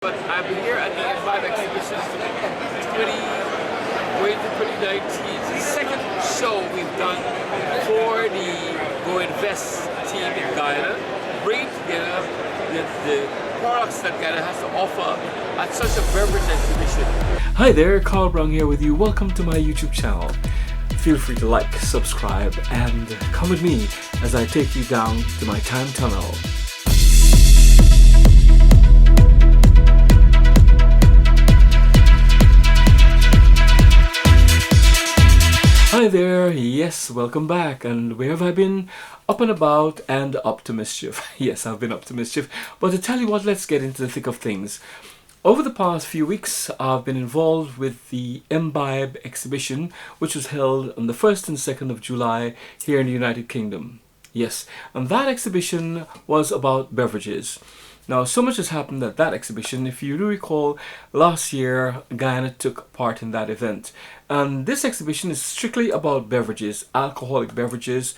But I'm here at the IMBIBE exhibition 20, going to 2019. It's the second show we've done for the Go Invest team in Guyana, bringing together the products that Guyana has to offer at such a beverage exhibition. Hi there, Carl Browne here with you. Welcome to my YouTube channel. Feel free to like, subscribe, and come with me as I take you down to my time tunnel. Hi there, yes, welcome back. And where have I been? Up and about and up to mischief. Yes, I've been up to mischief. But to tell you what, let's get into the thick of things. Over the past few weeks, I've been involved with the IMBIBE exhibition, which was held on the 1st and 2nd of July here in the United Kingdom. Yes, and that exhibition was about beverages. Now, so much has happened at that exhibition. If you do recall, last year, Guyana took part in that event. And this exhibition is strictly about beverages, alcoholic beverages,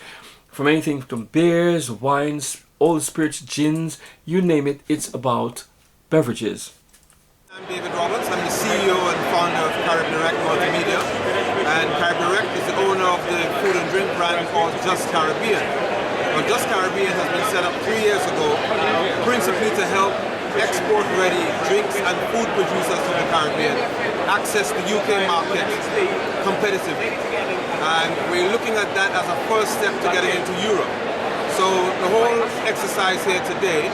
from anything from beers, wines, all the spirits, gins, you name it, it's about beverages. I'm David Roberts. I'm the CEO and founder of Carib Multimedia, and Carib is the owner of the food and drink brand called Just Caribbean. Well, Just Caribbean has been set up 3 years ago, principally to help export-ready drinks and food producers from the Caribbean access the UK market competitively. And we're looking at that as a first step to getting into Europe. So the whole exercise here today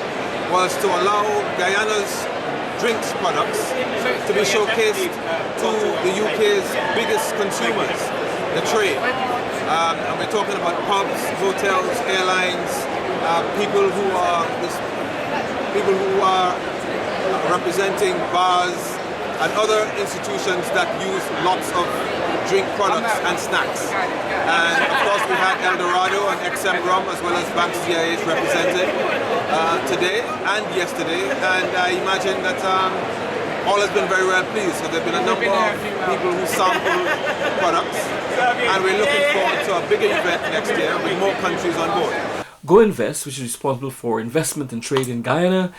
was to allow Guyana's drinks products to be showcased to the UK's biggest consumers, the trade. And we're talking about pubs, hotels, airlines, people who are representing bars and other institutions that use lots of drink products and snacks. And of course we had El Dorado and XM Rum as well as Banks DIH represented today and yesterday, and I imagine that all has been very well pleased. So there have been a number of people who sampled products, and we're looking forward to a bigger event next year with more countries on board. Go Invest, which is responsible for investment and trade in Guyana,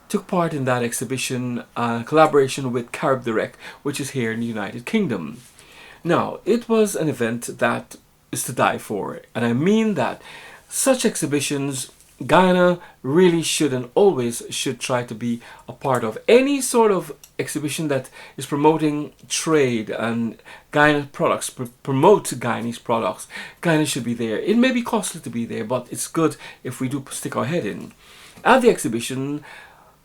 took part in that exhibition collaboration with Carib, which is here in the United Kingdom. Now, it was an event that is to die for, and I mean that such exhibitions Guyana really should and always should try to be a part of. Any sort of exhibition that is promoting trade and Guyana products, promote Guyanese products, Guyana should be there. It may be costly to be there, but it's good if we do stick our head in. At the exhibition,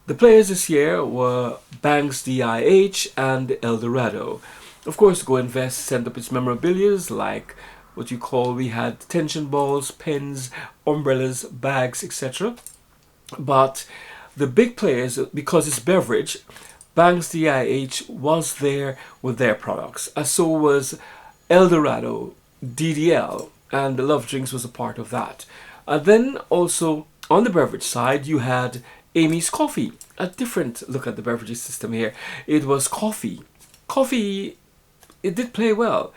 the players this year were Banks DIH and El Dorado. Of course, Go Invest sent up its memorabilia like what you call, we had tension balls, pens, umbrellas, bags, etc. But the big players, because it's beverage, Banks DIH was there with their products. As so was El Dorado, DDL, and the Love Drinks was a part of that. And then also on the beverage side, you had Amy's Coffee. A different look at the beverages system here. It was coffee. Coffee, it did play well.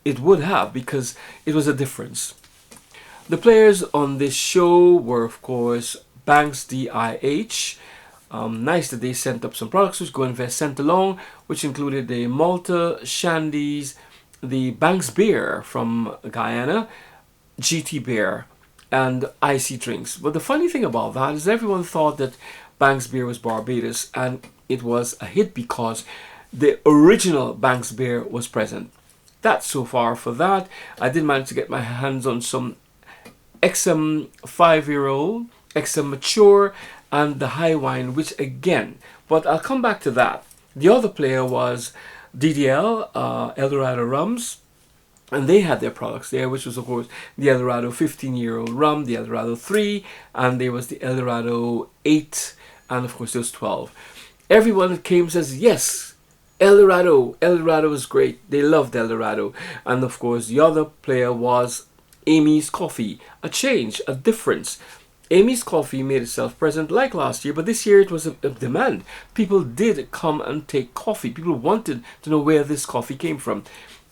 It would have, because it was a difference. The players on this show were, of course, Banks DIH. Nice that they sent up some products which Go Invest sent along, which included the Malta Shandies, the Banks beer from Guyana, GT beer, and icy drinks. But the funny thing about that is everyone thought that Banks beer was Barbados, and it was a hit because the original Banks beer was present. That's so far for that. I did manage to get my hands on some XM 5-year-old, XM Mature, and the High Wine, which again, but I'll come back to that. The other player was DDL, El Dorado Rums, and they had their products there, which was of course the El Dorado 15-year-old rum, the El Dorado 3, and there was the El Dorado 8, and of course there was 12. Everyone that came says, yes, El Dorado is great. They loved El Dorado. And of course the other player was Amy's Coffee. A change, a difference. Amy's Coffee made itself present like last year, but this year it was a demand. People did come and take coffee. People wanted to know where this coffee came from.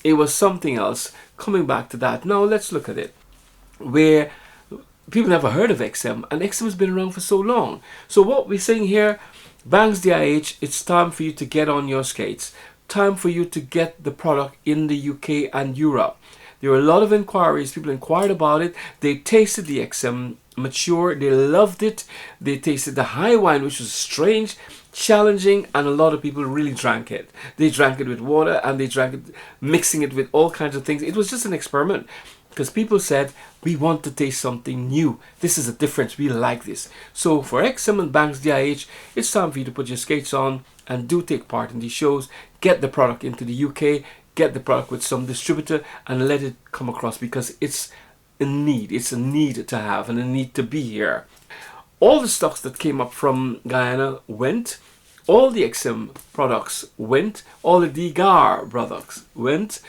It was something else. Coming back to that, now let's look at it. Where people never heard of XM, and XM has been around for so long. So what we're saying here, Banks DIH, it's time for you to get on your skates. Time for you to get the product in the UK and Europe. There were a lot of inquiries. People inquired about it. They tasted the XM Mature. They loved it. They tasted the high wine, which was strange, challenging, and a lot of people really drank it. They drank it with water and they drank it mixing it with all kinds of things. It was just an experiment because people said, we want to taste something new. This is a difference. We like this. So for XM and Banks DIH, it's time for you to put your skates on and do take part in these shows. Get the product into the UK. Get the product with some distributor and let it come across because it's a need. It's a need to have and a need to be here. All the stocks that came up from Guyana went. All the XM products went. All the DGAR products went.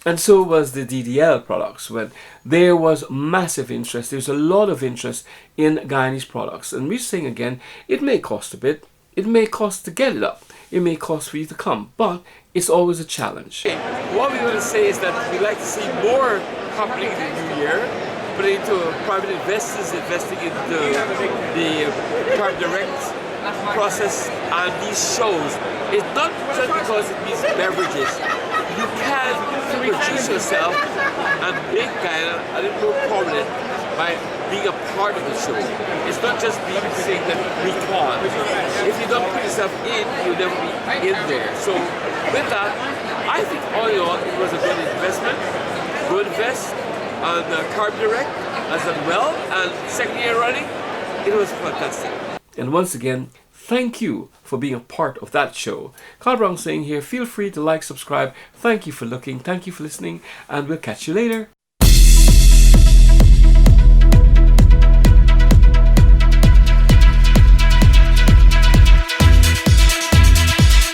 And so was the DDL products when there was massive interest. There's a lot of interest in Guyanese products. And we're saying again, it may cost a bit. It may cost to get it up. It may cost for you to come, but it's always a challenge. What we want to say is that we'd like to see more happening in the new year, but into private investors investing into the Carib Direct process and these shows. It's not just because it means beverages. You can produce yourself and make Guyana a little more prominent by being a part of the show. It's not just being saying that we can't. If you don't put yourself in, you'll never be in there. So with that, I think all in all, it was a good investment. Go invest on Carib Direct as well, and second year running, it was fantastic. And once again, thank you for being a part of that show. Carl Browne saying here, feel free to like, subscribe. Thank you for looking, thank you for listening, and we'll catch you later.